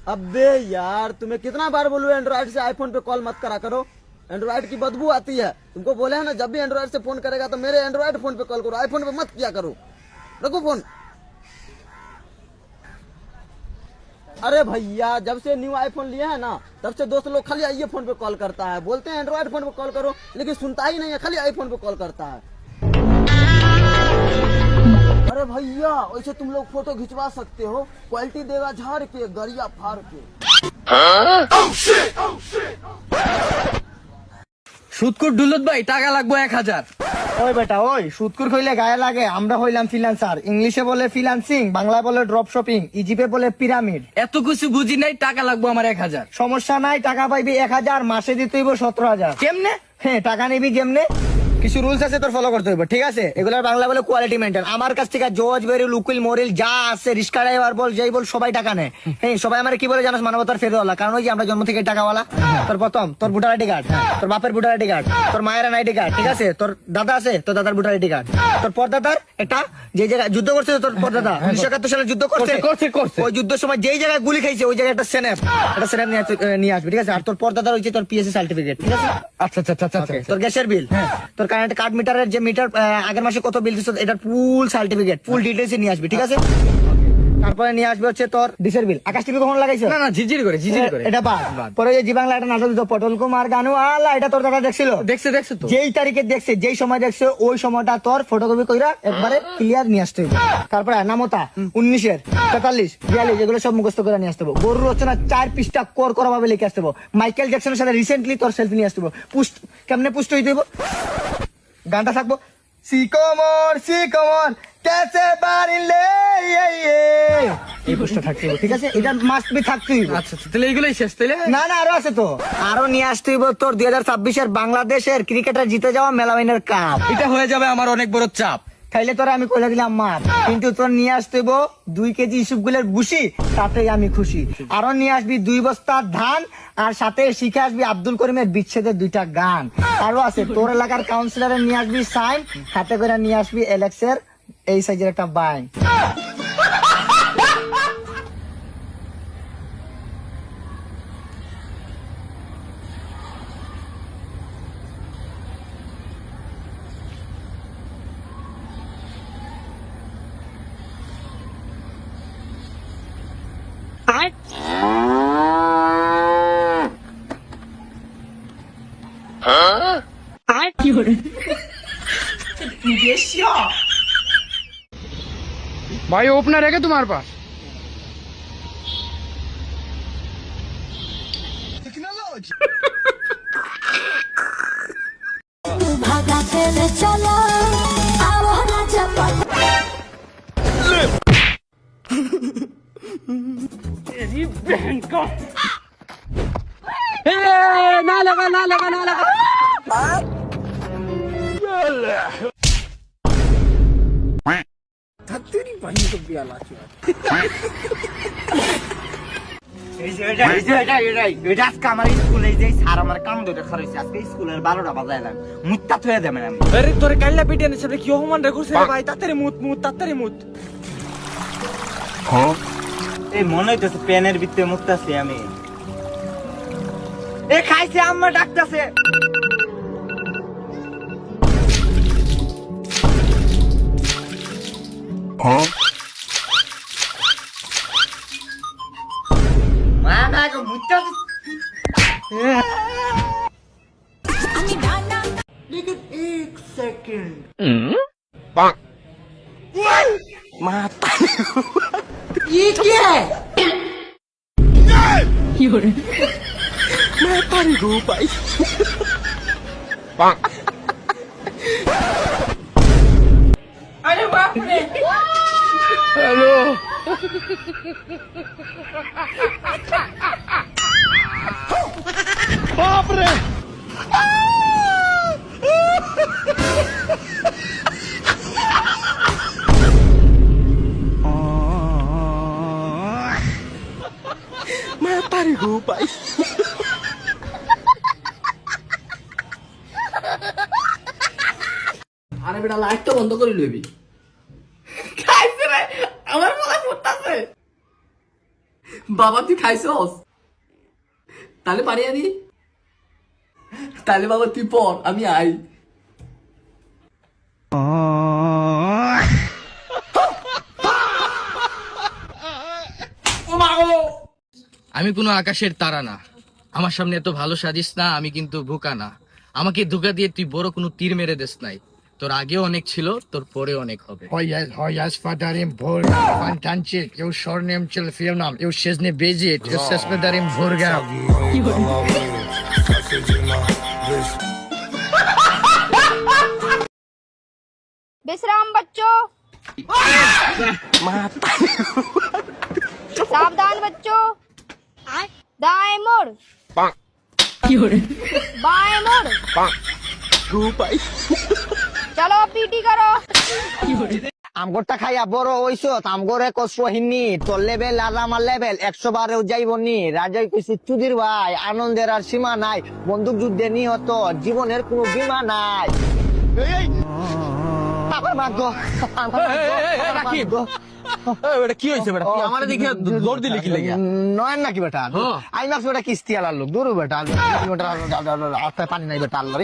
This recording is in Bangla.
अबे यार, तुम्हें कितना बार बोलूं एंड्रॉइड से आईफोन पे कॉल मत करा करो। एंड्रॉइड की बदबू आती है। तुमको बोले हैं ना, जब भी एंड्रॉइड से फोन करेगा तो मेरे एंड्रॉइड फोन पे कॉल करो, आईफोन पे मत किया करो। रखो फोन। अरे भैया, जब से न्यू आईफोन लिया है ना, तब से दोस्त लोग खाली आइए फोन पे कॉल करता है, बोलते हैं एंड्रॉइड फोन पे कॉल करो, लेकिन सुनता ही नहीं है, खाली आईफोन पे कॉल करता है। अरे भैया, वैसे तुम लोग फोटो खिंचवा सकते हो, क्वालिटी देगा झाड़ के, गरिया फाड़ के। সুদকুর ডুলত ভাই টাকা লাগবে 1000। ওই বেটা ওই, সুদকুর কইলে গায়ে লাগে। আমরা হইলাম ফ্রিল্যান্সার, ইংলিশে বলে ফ্রিল্যান্সিং, বাংলায় বলে ড্রপ শপিং, ইজিপে বলে পিরামিড। এত কিছু বুঝি নাই, টাকা লাগবে আমার 1000। সমস্যা নাই, টাকা পাইবি 1000, মাসে দিতে হইব 17000। কেমনে? হ্যাঁ, টাকা নিবি কেমনে? কিছু রুলস আছে তোর ফলো করতে হইব, ঠিক আছে? এগুলোর বাংলা বলে কোয়ালিটি মেইনটেইন। আমার কাছ থেকে জজ বেরিল, উকিল মরিল যা আছে, রিস্কা ড্রাইভার বল, যেই বল, সবাই টাকা নেয়। হ্যাঁ, সবাই আমার কি বলে জানাস? মানবতার ফেরওয়ালা। কারণ ওই যে আমরা জন্ম থেকে টাকাওয়ালা। তোর প্রথম তোর ভোটার আইডি কার্ড, তোর বাপের ভোটার আইডি কার্ড, তোর মায়ের আইডি কার্ড, ঠিক আছে? তোর দাদা আছে, তোর দাদার ভোটার আইডি কার্ড, তোর পরদাদার একটা, যে জায়গায় যুদ্ধ করছে তোর পরদাদা 1971 সালে যুদ্ধ করছে, ওই যুদ্ধের সময় যেই জায়গায় গুলি খাইছে ওই জায়গায় একটা স্ন্যাপ নিয়ে আসবে, ঠিক আছে? আর তোর পরদাদার হচ্ছে তোর পিএসসি সার্টিফিকেট, ঠিক আছে? আচ্ছা আচ্ছা আচ্ছা আচ্ছা। তোর গ্যাসের বিল, তোর কারেন্ট কার্ড মিটারের যে মিটার আগের মাসে কত বিল দিচ্ছ, এটার ফুল সার্টিফিকেট, ফুল ডিটেইলস নিয়ে আসবি, ঠিক আছে? তারপরে নিয়ে আসবে হচ্ছে তোর ডিসের বিল। আকাশ টিভি কখন লাগাইছো? না না, ঝিরঝির করে ঝিরঝির করে। এটা বাদ। পরে যে জি বাংলা একটা নাটক দিত, পটল কুমার গানু আল্লাহ, এটা তোর দাদা দেখছিল? দেখছে দেখছে তো। যেই তারিখে দেখছে, যেই সময় দেখছে, ওই সময়টা তোর ফটোকপি কইরা একবারে ক্লিয়ার নিয়ে আসতে হবে। তারপরে নামতা 19 43 42 এগুলো সব মুখস্থ করে নিয়ে আসতে হবে। গরুর রচনা 4 পৃষ্ঠা কোর করা ভাবে লিখে আসতে হবে। মাইকেল জ্যাকসনের সাথে রিসেন্টলি তোর সেলফি নিয়ে আসতে হবে। পুষ্ট কেমনে পুষ্ট হইতে হবে? গানটা থাকবো, সিকমর সিকমর কেসে বাড়িলে, এই পুষ্টটা থাকতে হবে, ঠিক আছে? এটা মাস্ট বি থাকতেই হবে। আচ্ছা আচ্ছা, তাহলে এইগুলোই শেষ তাইলে? না না, আরো আছে তো। আরো নিয়ে আসতে হইব তোর 2026 বাংলাদেশের ক্রিকেটার জিতে যাওয়া মেলামাইনের কাপ। এটা হয়ে যাবে আমার অনেক বড় চাপ। খাইলে তোরা আমি কইলা দিলাম মার, কিন্তু তোর নিয়ে আসতে হইব 2 কেজি ইসুপগুলের ভুসি, তাতেই আমি খুশি। আরো নিয়ে আসবি 2 বস্তা ধান, আর সাথে শিখে আসবি আব্দুল করিমের বিচ্ছেদের 2টা গান। আরো আছে তোর এলাকার কাউন্সিলরের নিয়ে আসবি সাইন, হাতে করে নিয়ে আসবি এলেক্সের এই সাইজের একটা বাইন। भाई ओपनर है क्या तुम्हारे पास? भागा चले चलो आओ ना चपा तेरी बहन का। ना लगा ना लगा ना लगा। আরে তোর কাইলা পিটিয়ে নিছে কি অপমান রে করছে রে ভাই? তাড়াতাড়ি মুত মুত, তাড়াতাড়ি মুত। এই মনে হইতেছে পেনের ভিতরে মুততাছি আমি। এ খাইছে, আম্মা ডাকতাছে। মা না গো মুততাছে। আমি ডানা लेकिन 1 सेकंड মাথা ये क्या है? মাথার গো ভাই। अरे बाप रे। हेलो। বাপ রে। মাথার গো ভাই। আরে বেটা লাইটটা বন্ধ করে লইবি খাইছে রে আমার গলা ফুটতাছে বাবা তুই খাইছস তাহলে পারি আনি তাহলে বাবা তুই পর আমি আই আমি কোনো আকাশের তারা না, আমার সামনে এত ভালো সাজিস না, আমি কিন্তু বোকা না। আমাকে ধোকা দিয়ে তুই বড় কোনো তীর মেরে দিস নাই। তোর আগেও অনেক ছিল, তোর পরে অনেক হবে। Hojas fadarim burga, fantancik, eu shornem cel filmam, eu shezne bezit, eu sespedarim burga. विश्राम बच्चों सावधान बच्चों दाएं मुड़ बाएं मुड़ चलो पीटी करो আমগরটা খাইয়া বড় হইছো আমগরে কষ্ট হিনি তোর লেভেল আর আমার লেভেল 100 বারেও যাইবনি। রাজাই কইছে চুদির ভাই আনন্দের আর সীমা নাই, বন্দুক যুদ্ধে নিহত জীবনের কোনো বীমা নাই। আমার ভাগ্য কি হয়েছে বেটা তুই আমার দিকে দৌড় দিলি কি লাগে নয় নাকি বেটা আমি ভাবছি বেটা কিস্তি আলার লোক দূর বেটা পানি নাই বেটা আল্লাহ